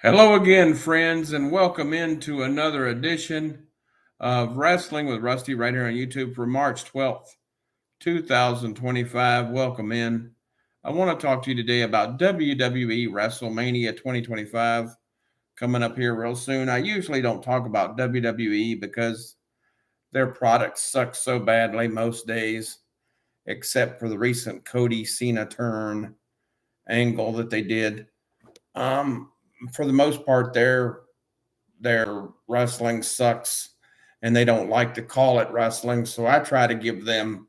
Hello again, friends, and welcome into another edition of Wrestling with Rusty right here on YouTube for March 12th, 2025. Welcome in. I want to talk to you today about WWE Wrestlemania 2025 coming up here real soon. I usually don't talk about WWE because their product sucks so badly most days, except for the recent Cody Cena turn angle that they did. For the most part, their wrestling sucks and they don't like to call it wrestling. So I try to give them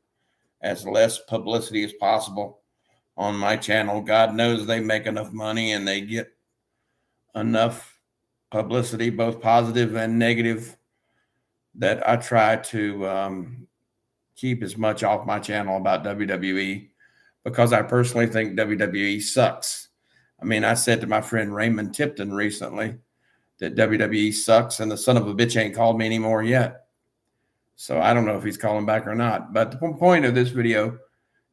as less publicity as possible on my channel. God knows they make enough money and they get enough publicity, both positive and negative, that I try to keep as much off my channel about WWE because I personally think WWE sucks. I mean, I said to my friend Raymond Tipton recently that WWE sucks and the son of a bitch ain't called me anymore yet. So I don't know if he's calling back or not. But the point of this video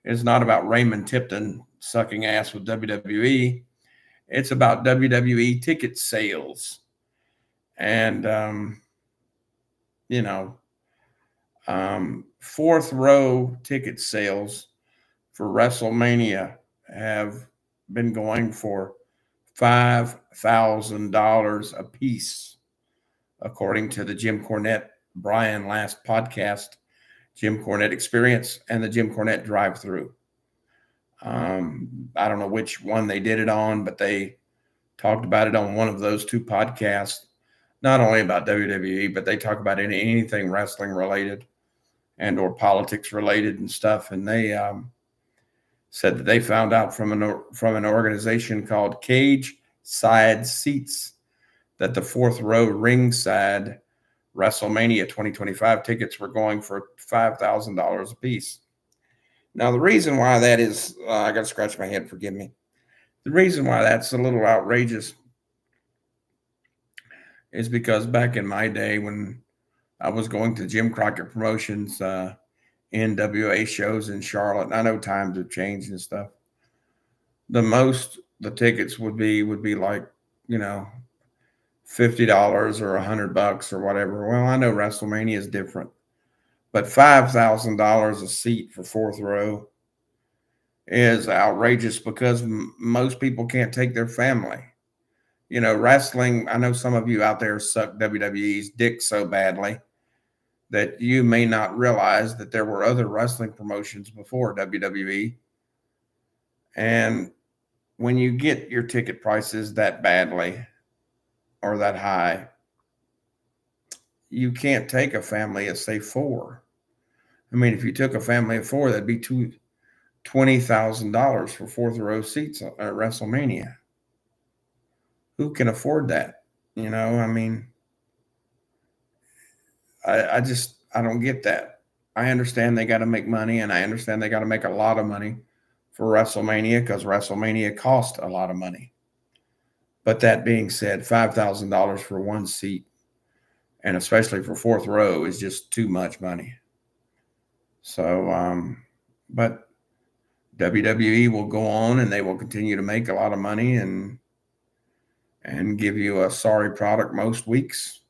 is not about Raymond Tipton sucking ass with WWE. It's about WWE ticket sales. And, fourth row ticket sales for WrestleMania have been going for $5,000 a piece, according to the Jim Cornette Brian last podcast, Jim Cornette Experience and the Jim Cornette Drive-Through. I don't know which one they did it on, but they talked about it on one of those two podcasts, not only about WWE, but they talk about anything wrestling related and or politics related and stuff. And they said that they found out from an organization called Cage Side Seats that the fourth row ringside WrestleMania 2025 tickets were going for $5,000 a piece. Now, the reason why that is, I got to scratch my head, forgive me. The reason why that's a little outrageous is because back in my day when I was going to Jim Crockett Promotions NWA shows in Charlotte, and I know times have changed and stuff, the tickets would be like, $50 or $100 or whatever. Well, I know WrestleMania is different, but $5,000 a seat for fourth row is outrageous because most people can't take their family. Wrestling, I know some of you out there suck WWE's dick so badly that you may not realize that there were other wrestling promotions before WWE. And when you get your ticket prices that badly or that high, you can't take a family of, say, four. I mean, if you took a family of four, that'd be $20,000 for fourth row seats at WrestleMania. Who can afford that? I mean, I don't get that. I understand they got to make money, and I understand they got to make a lot of money for WrestleMania because WrestleMania cost a lot of money. But that being said, $5,000 for one seat, and especially for fourth row, is just too much money. So, but WWE will go on and they will continue to make a lot of money and give you a sorry product most weeks.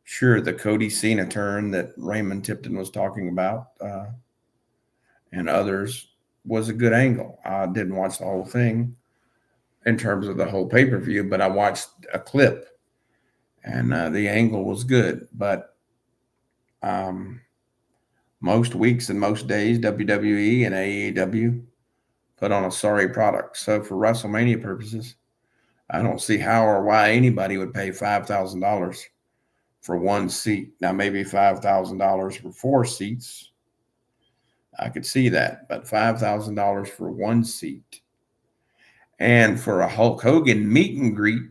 Sure, the Cody Cena turn that Raymond Tipton was talking about and others was a good angle. I didn't watch the whole thing in terms of the whole pay-per-view, but I watched a clip and the angle was good. But most weeks and most days, WWE and AEW put on a sorry product. So for WrestleMania purposes, I don't see how or why anybody would pay $5,000 for one seat. Now, maybe $5,000 for four seats, I could see that, but $5,000 for one seat. And for a Hulk Hogan meet and greet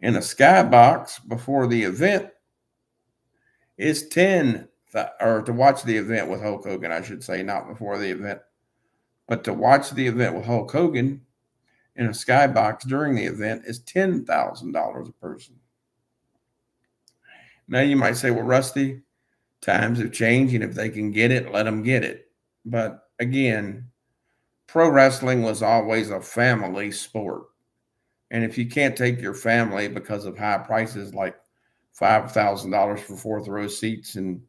in a skybox before the event is or to watch the event with Hulk Hogan, I should say, not before the event, but to watch the event with Hulk Hogan in a skybox during the event is $10,000 a person. Now you might say, well, Rusty, times have changed, and if they can get it, let them get it. But again, pro wrestling was always a family sport. And if you can't take your family because of high prices like $5,000 for fourth row seats and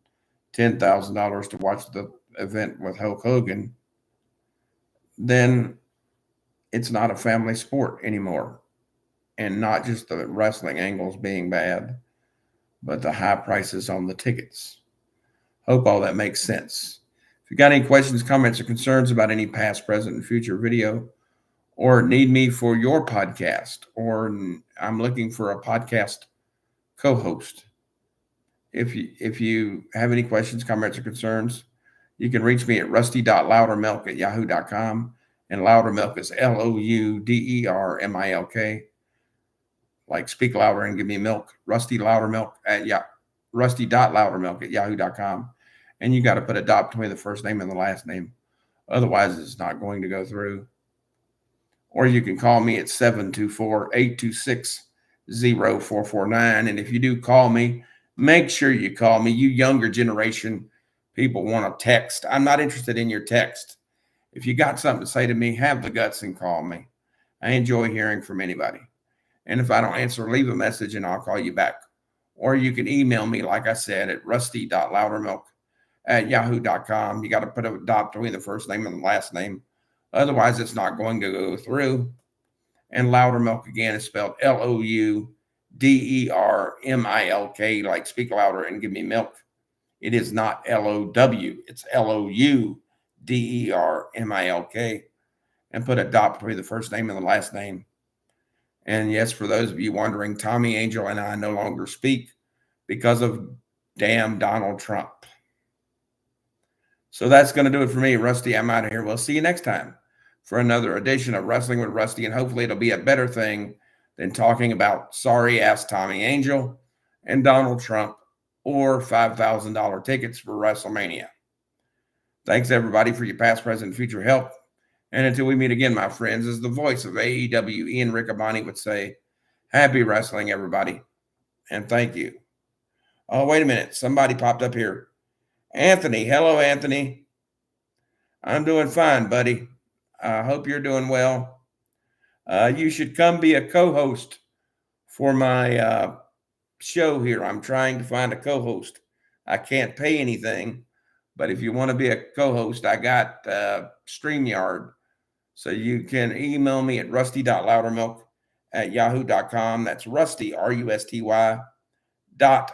$10,000 to watch the event with Hulk Hogan, then it's not a family sport anymore. And not just the wrestling angles being bad, but the high prices on the tickets. Hope all that makes sense. If you got any questions, comments, or concerns about any past, present, and future video, or need me for your podcast, or I'm looking for a podcast co-host. If you have any questions, comments, or concerns, you can reach me at rusty.loudermilk@yahoo.com. And Loudermilk is LOUDERMILK. Like speak louder and give me milk. Rusty.Loudermilk at yahoo.com. And you got to put a dot between the first name and the last name. Otherwise, it's not going to go through. Or you can call me at 724-826-0449. And if you do call me, make sure you call me. You younger generation people want to text. I'm not interested in your text. If you got something to say to me, have the guts and call me. I enjoy hearing from anybody. And if I don't answer, leave a message and I'll call you back. Or you can email me, like I said, at rusty.loudermilk@yahoo.com. You got to put a dot between the first name and the last name. Otherwise, it's not going to go through. And Loudermilk, again, is spelled LOUDERMILK, like speak louder and give me milk. It is not LOW. It's LOUDERMILK. And put a dot between the first name and the last name. And yes, for those of you wondering, Tommy Angel and I no longer speak because of damn Donald Trump. So that's going to do it for me, Rusty. I'm out of here. We'll see you next time for another edition of Wrestling with Rusty. And hopefully it'll be a better thing than talking about sorry-ass Tommy Angel and Donald Trump or $5,000 tickets for WrestleMania. Thanks, everybody, for your past, present, and future help. And until we meet again, my friends, as the voice of AEW, Ian Riccaboni would say, happy wrestling, everybody. And thank you. Oh, wait a minute. Somebody popped up here. Anthony. Hello, Anthony. I'm doing fine, buddy. I hope you're doing well. You should come be a co-host for my show here. I'm trying to find a co-host. I can't pay anything, but if you want to be a co-host, I got StreamYard. So you can email me at rusty.loudermilk@yahoo.com. That's Rusty, RUSTY, dot.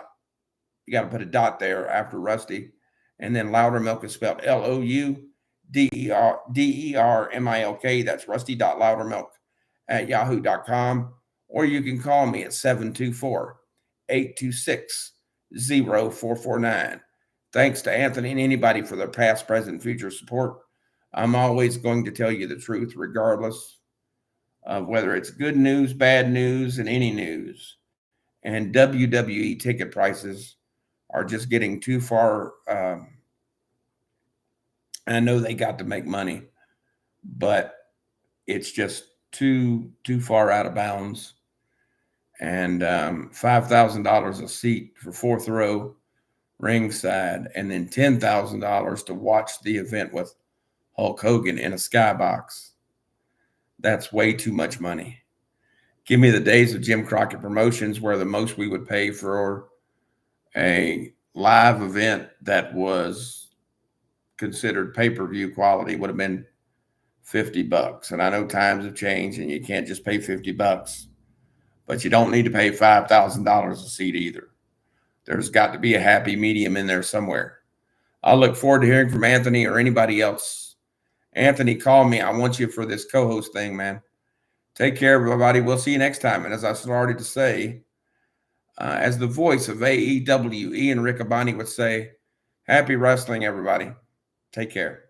You got to put a dot there after Rusty. And then Loudermilk is spelled LOUDERMILK. That's rusty.loudermilk@yahoo.com. Or you can call me at 724-826-0449. Thanks to Anthony and anybody for their past, present, future support. I'm always going to tell you the truth, regardless of whether it's good news, bad news, and any news. And WWE ticket prices are just getting too far. I know they got to make money, but it's just too far out of bounds. And $5,000 a seat for fourth row ringside, and then $10,000 to watch the event with Hulk Hogan in a skybox. That's way too much money. Give me the days of Jim Crockett Promotions where the most we would pay for a live event that was considered pay-per-view quality would have been $50. And I know times have changed and you can't just pay $50, but you don't need to pay $5,000 a seat either. There's got to be a happy medium in there somewhere. I'll look forward to hearing from Anthony or anybody else. Anthony, call me. I want you for this co-host thing, man. Take care, everybody. We'll see you next time. And as I started to say, as the voice of AEW, Ian Riccaboni would say, happy wrestling, everybody. Take care.